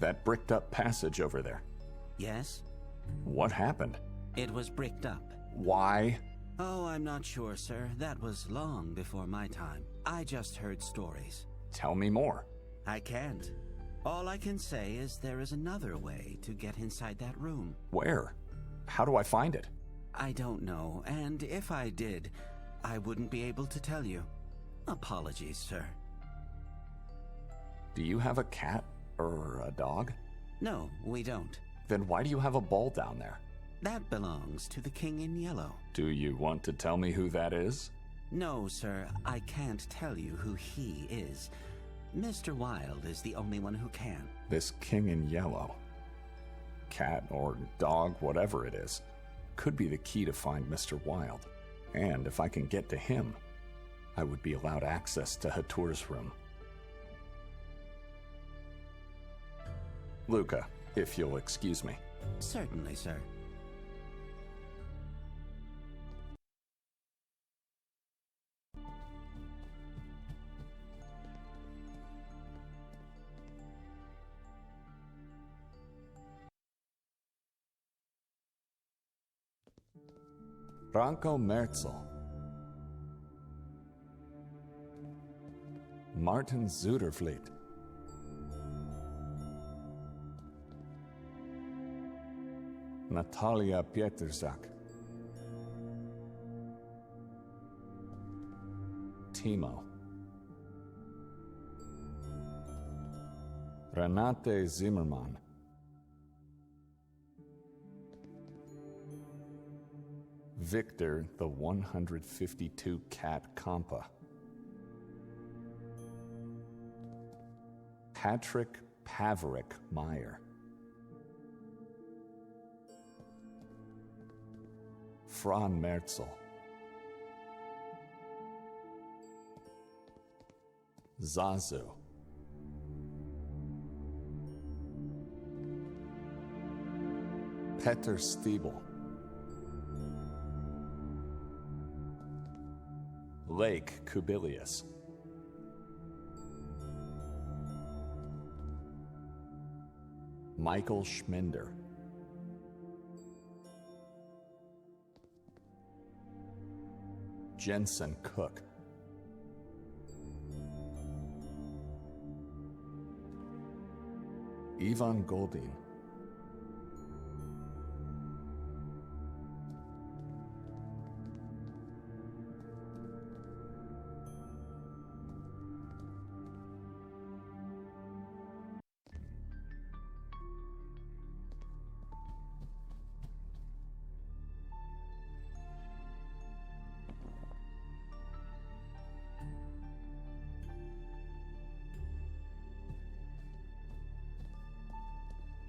That bricked up passage over there. Yes? What happened? It was bricked up. Why? Oh, I'm not sure, sir. That was long before my time. I just heard stories. Tell me more. I can't. All I can say is there is another way to get inside that room. Where? How do I find it? I don't know, and if I did, I wouldn't be able to tell you. Apologies, sir. Do you have a cat or a dog? No, we don't. Then why do you have a ball down there? That belongs to the King in Yellow. Do you want to tell me who that is? No, sir, I can't tell you who he is. Mr. Wilde is the only one who can. This King in Yellow, cat or dog, whatever it is, could be the key to find Mr. Wilde. And if I can get to him, I would be allowed access to Hatur's room. Luca, if you'll excuse me. Certainly, sir. Branko Merzel. Martin Zudervliet. Natalia Pietrzak. Timo. Renate Zimmermann. Victor, the 152 cat Kampa. Patrick Paverick Meyer. Fran Merzel. Zazu. Peter Stiebel. Lake Kubilius. Michael Schminder. Jensen Cook. Ivan Goldin.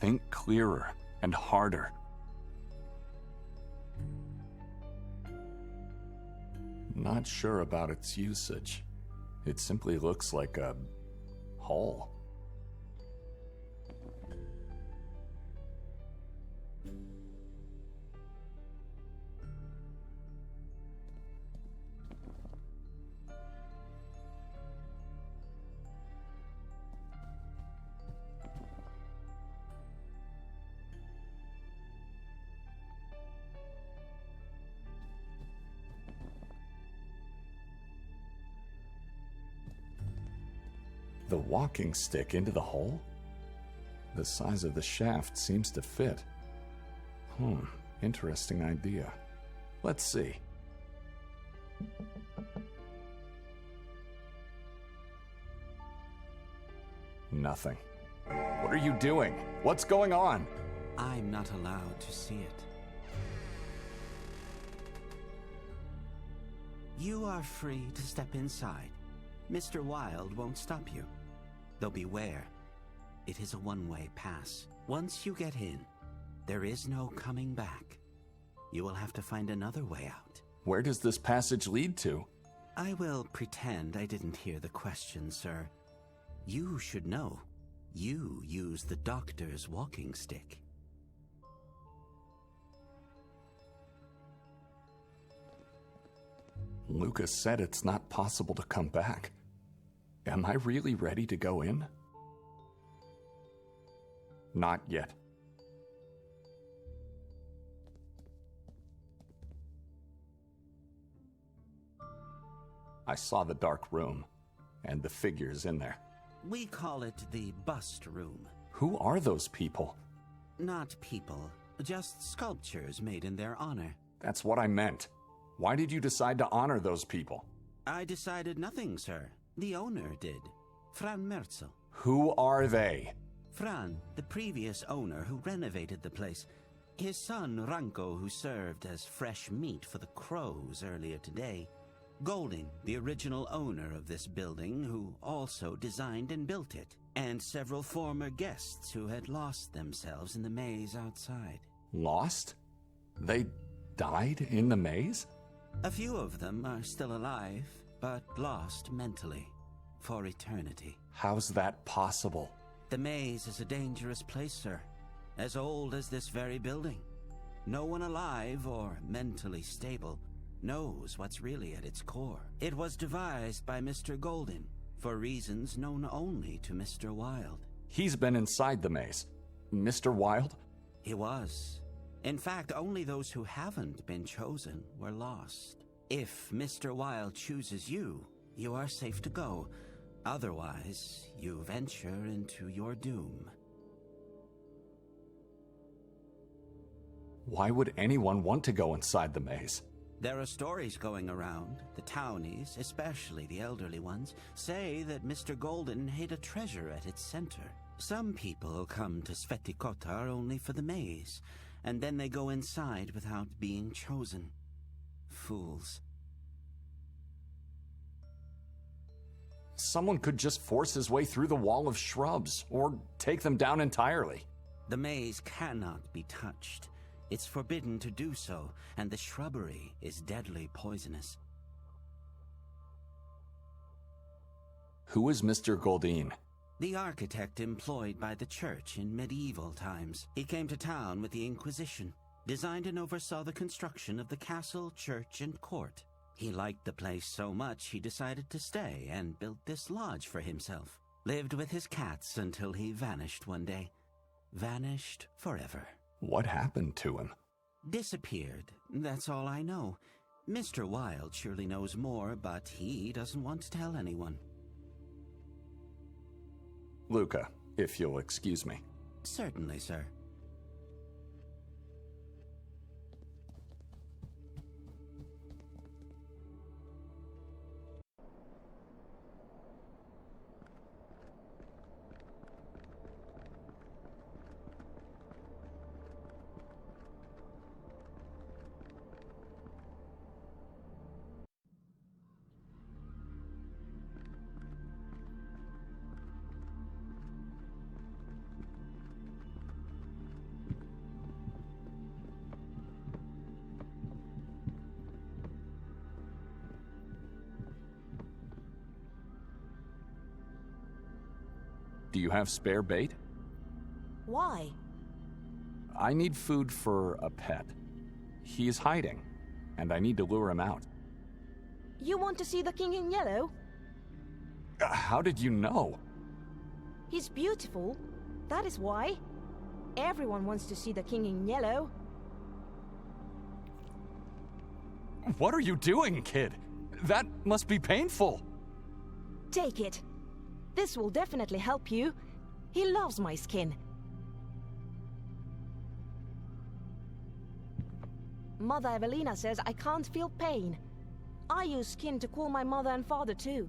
Think clearer and harder. Not sure about its usage. It simply looks like a hole. The walking stick into the hole? The size of the shaft seems to fit. Interesting idea. Let's see. Nothing. What are you doing? What's going on? I'm not allowed to see it. You are free to step inside. Mr. Wilde won't stop you. Though beware, it is a one-way pass. Once you get in, there is no coming back. You will have to find another way out. Where does this passage lead to? I will pretend I didn't hear the question, sir. You should know. You use the doctor's walking stick. Lucas said it's not possible to come back. Am I really ready to go in? Not yet. I saw the dark room, and the figures in there. We call it the bust room. Who are those people? Not people, just sculptures made in their honor. That's what I meant. Why did you decide to honor those people? I decided nothing, sir. The owner did. Fran Merzel. Who are they? Fran, the previous owner who renovated the place. His son, Ranko, who served as fresh meat for the crows earlier today. Golding, the original owner of this building, who also designed and built it. And several former guests who had lost themselves in the maze outside. Lost? They died in the maze? A few of them are still alive, but lost mentally. For eternity. How's that possible? The maze is a dangerous place, sir. As old as this very building. No one alive or mentally stable knows what's really at its core. It was devised by Mr. Golden, for reasons known only to Mr. Wilde. He's been inside the maze. Mr. Wilde? He was. In fact, only those who haven't been chosen were lost. If Mr. Wilde chooses you, you are safe to go. Otherwise, you venture into your doom. Why would anyone want to go inside the maze? There are stories going around. The townies, especially the elderly ones, say that Mr. Golden hid a treasure at its center. Some people come to Sveti Kotar only for the maze, and then they go inside without being chosen. Fools. Someone could just force his way through the wall of shrubs, or take them down entirely. The maze cannot be touched. It's forbidden to do so, and the shrubbery is deadly poisonous. Who is Mr. Goldin? The architect employed by the church in medieval times. He came to town with the Inquisition, designed and oversaw the construction of the castle, church, and court. He liked the place so much he decided to stay and built this lodge for himself. Lived with his cats until he vanished one day. Vanished forever. What happened to him? Disappeared. That's all I know. Mr. Wilde surely knows more, but he doesn't want to tell anyone. Luca, if you'll excuse me. Certainly, sir. Do you have spare bait? Why? I need food for a pet. He's hiding, and I need to lure him out. You want to see the king in yellow? How did you know? He's beautiful. That is why. Everyone wants to see the king in yellow. What are you doing, kid? That must be painful. Take it. This will definitely help you. He loves my skin. Mother Evelina says I can't feel pain. I use skin to cool my mother and father too.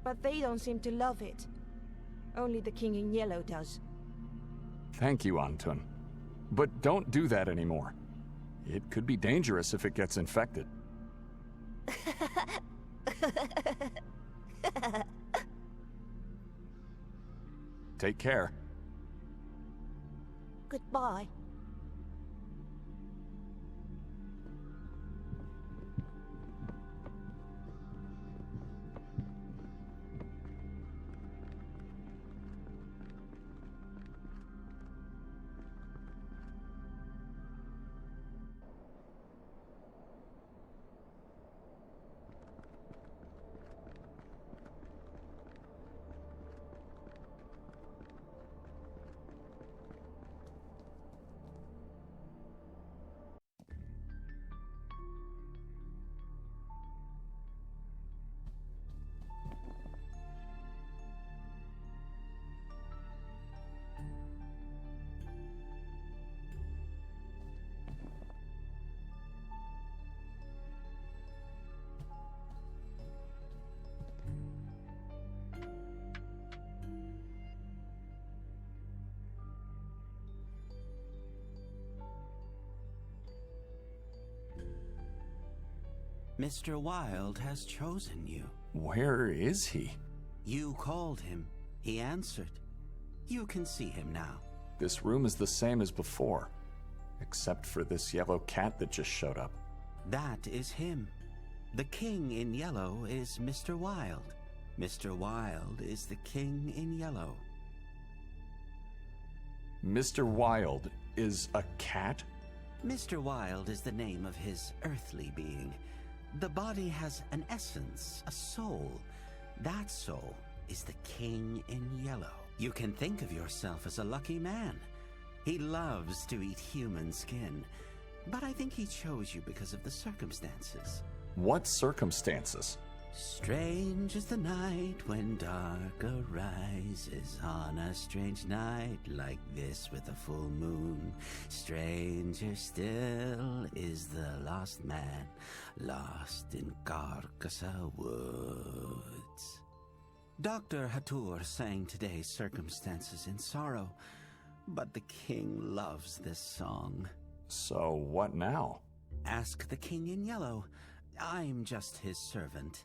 But they don't seem to love it. Only the king in yellow does. Thank you, Anton. But don't do that anymore. It could be dangerous if it gets infected. Take care. Goodbye. Mr. Wild has chosen you. Where is he? You called him. He answered. You can see him now. This room is the same as before, except for this yellow cat that just showed up. That is him. The king in yellow is Mr. Wild. Mr. Wild is the king in yellow. Mr. Wild is a cat? Mr. Wild is the name of his earthly being. The body has an essence, a soul. That soul is the king in yellow. You can think of yourself as a lucky man. He loves to eat human skin, but I think he chose you because of the circumstances. What circumstances? Strange is the night when dark arises on a strange night like this with a full moon. Stranger still is the lost man, lost in Carcassa woods. Dr. Hatur sang today's circumstances in sorrow, but the king loves this song. So what now? Ask the king in yellow. I'm just his servant.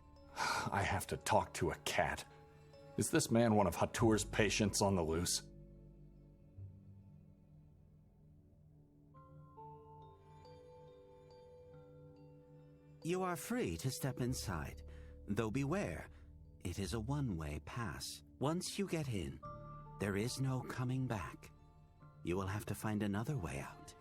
I have to talk to a cat. Is this man one of Hatur's patients on the loose? You are free to step inside, though beware, it is a one-way pass. Once you get in, there is no coming back. You will have to find another way out.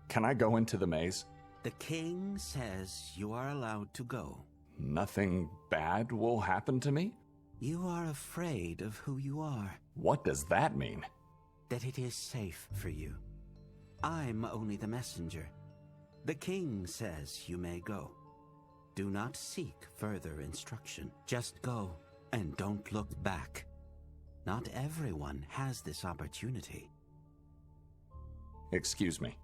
Can I go into the maze? The king says you are allowed to go. Nothing bad will happen to me? You are afraid of who you are. What does that mean? That it is safe for you. I'm only the messenger. The king says you may go. Do not seek further instruction. Just go and don't look back. Not everyone has this opportunity. Excuse me.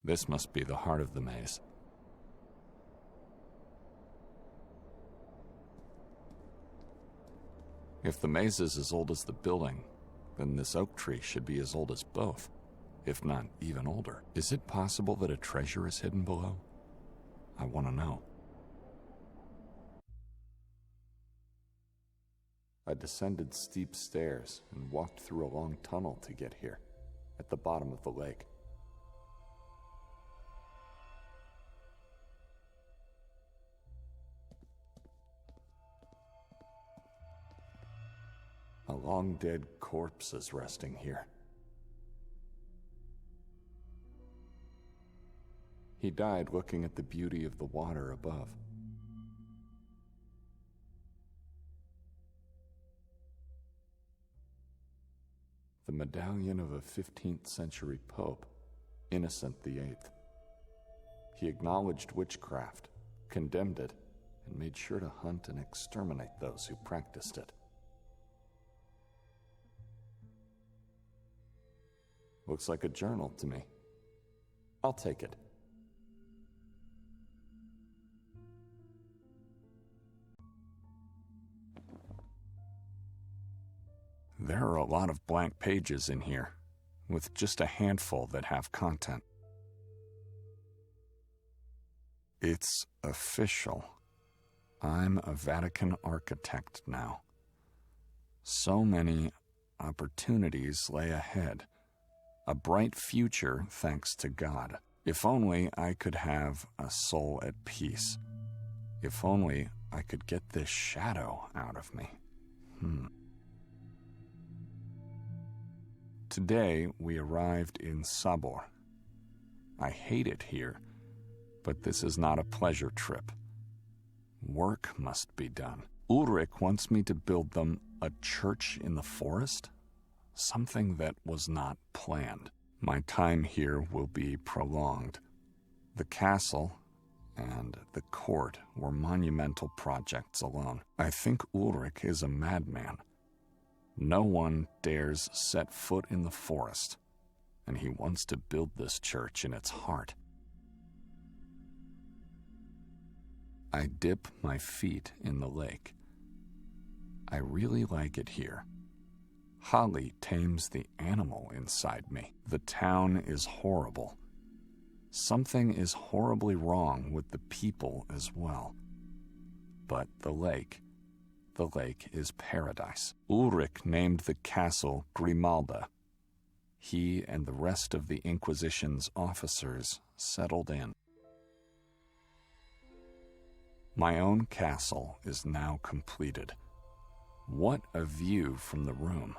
This must be the heart of the maze. If the maze is as old as the building, then this oak tree should be as old as both, if not even older. Is it possible that a treasure is hidden below? I want to know. I descended steep stairs and walked through a long tunnel to get here, at the bottom of the lake. A long-dead corpse is resting here. He died looking at the beauty of the water above. The medallion of a 15th century pope, Innocent VIII. He acknowledged witchcraft, condemned it, and made sure to hunt and exterminate those who practiced it. Looks like a journal to me. I'll take it. There are a lot of blank pages in here, with just a handful that have content. It's official. I'm a Vatican architect now. So many opportunities lay ahead. A bright future, thanks to God. If only I could have a soul at peace. If only I could get this shadow out of me. Today, we arrived in Sabor. I hate it here, but this is not a pleasure trip. Work must be done. Ulrich wants me to build them a church in the forest? Something that was not planned. My time here will be prolonged. The castle and the court were monumental projects alone. I think Ulrich is a madman. No one dares set foot in the forest, and he wants to build this church in its heart. I dip my feet in the lake. I really like it here. Holly tames the animal inside me. The town is horrible. Something is horribly wrong with the people as well. But the lake is paradise. Ulrich named the castle Grimalda. He and the rest of the Inquisition's officers settled in. My own castle is now completed. What a view from the room.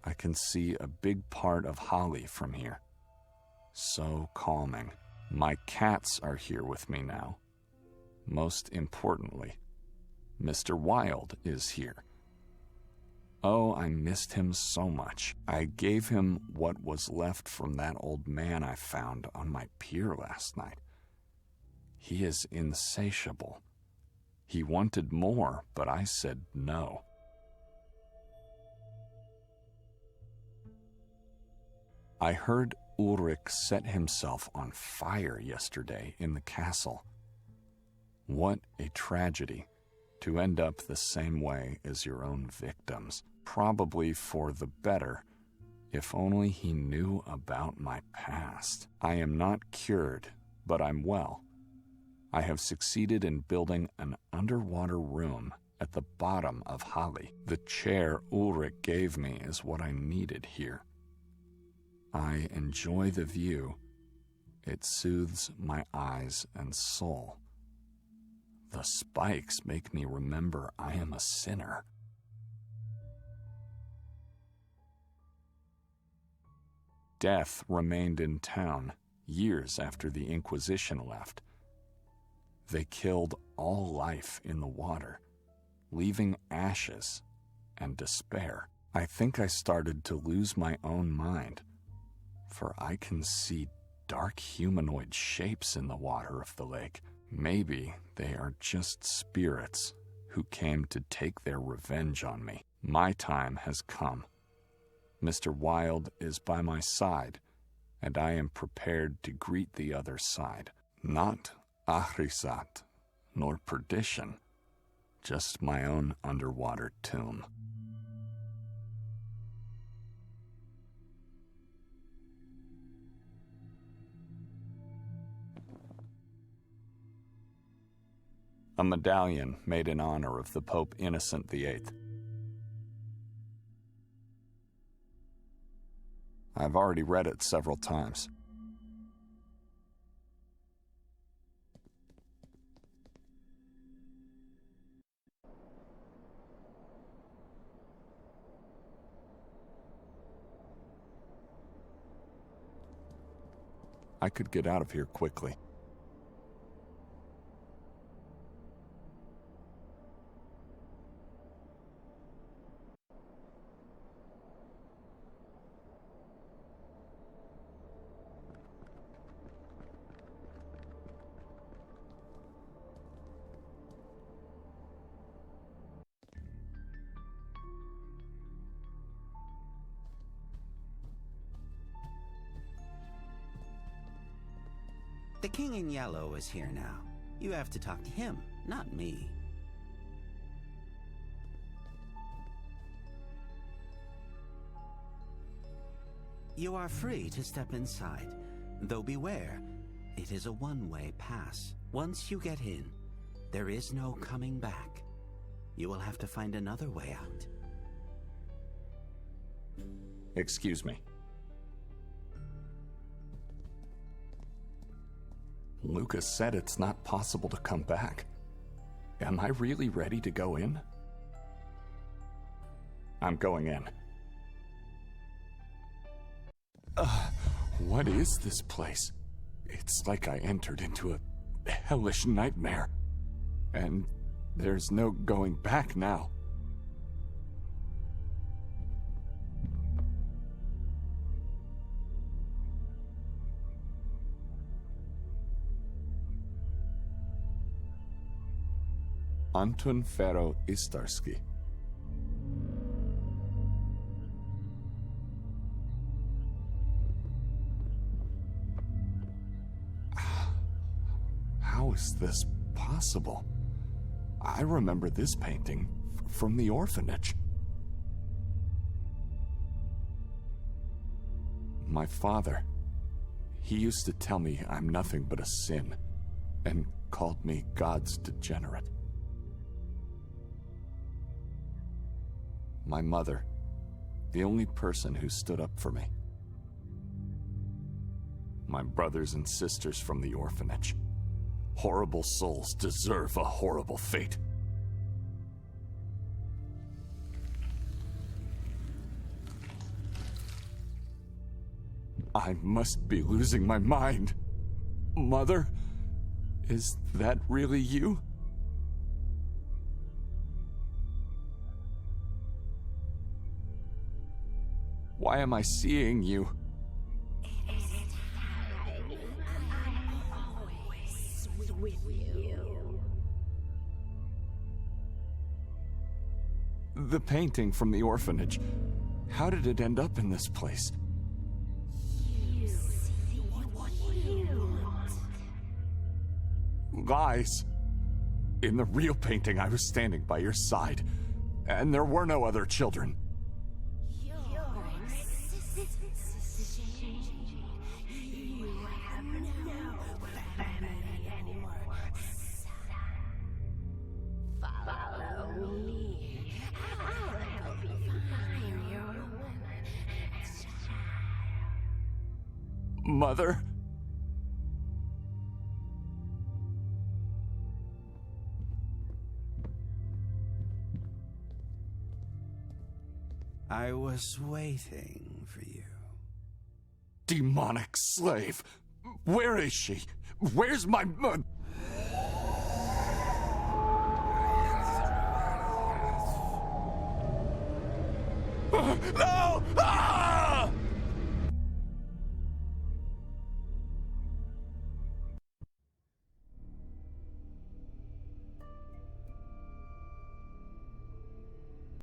I can see a big part of Holly from here. So calming. My cats are here with me now. Most importantly, Mr. Wilde is here. Oh, I missed him so much. I gave him what was left from that old man I found on my pier last night. He is insatiable. He wanted more, but I said no. I heard Ulrich set himself on fire yesterday in the castle. What a tragedy to end up the same way as your own victims. Probably for the better, if only he knew about my past. I am not cured, but I'm well. I have succeeded in building an underwater room at the bottom of Holly. The chair Ulrich gave me is what I needed here. I enjoy the view. It soothes my eyes and soul. The spikes make me remember I am a sinner. Death remained in town years after the Inquisition left. They killed all life in the water, leaving ashes and despair. I think I started to lose my own mind, for I can see dark humanoid shapes in the water of the lake. Maybe they are just spirits who came to take their revenge on me. My time has come. Mr. Wilde is by my side, and I am prepared to greet the other side. Not Ahrisat, nor perdition, just my own underwater tomb. A medallion made in honor of the Pope Innocent VIII. I've already read it several times. I could get out of here quickly. The King in Yellow is here now. You have to talk to him, not me. You are free to step inside, though beware, it is a one-way pass. Once you get in, there is no coming back. You will have to find another way out. Excuse me. Lucas said it's not possible to come back. Am I really ready to go in? I'm going in. What is this place? It's like I entered into a hellish nightmare. And there's no going back now. Antun Fero Istarski. How is this possible? I remember this painting from the orphanage. My father, he used to tell me I'm nothing but a sin, and called me God's degenerate. My mother, the only person who stood up for me. My brothers and sisters from the orphanage. Horrible souls deserve a horrible fate. I must be losing my mind. Mother, is that really you? Why am I seeing you? The painting from the orphanage. How did it end up in this place? Lies. In the real painting, I was standing by your side, and there were no other children. Mother? I was waiting for you. Demonic slave! Where is she? Where's my mother? No! Ah!